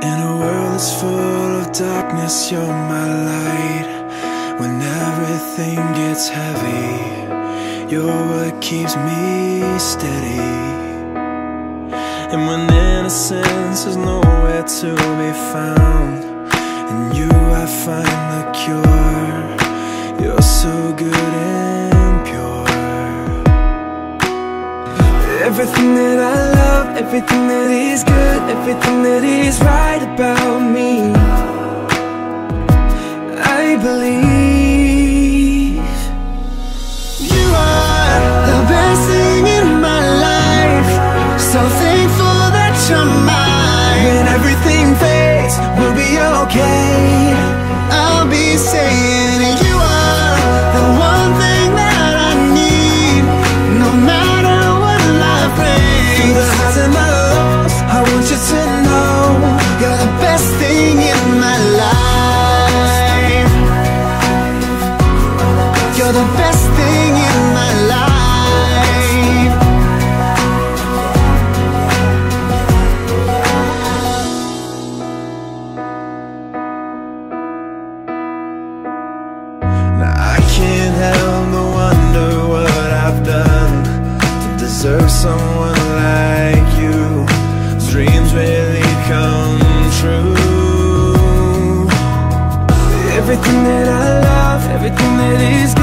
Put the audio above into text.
In a world that's full of darkness, you're my light. When everything gets heavy, you're what keeps me steady. And when innocence is nowhere to be found, in you I find the cure. You're so good and pure. Everything that I love, everything that is good, everything that is right about me, I believe. You are the best thing in my life, so thankful that you're mine. When everything fades, we'll be okay. I'll be saying you are the one thing that I need, no matter what life brings. Through the highs and the lows, I want you to know you're the best thing in my life. You're the best thing in my life. Now I can't help but wonder what I've done to deserve someone like you. Dreams really come true. Everything that I love, everything that is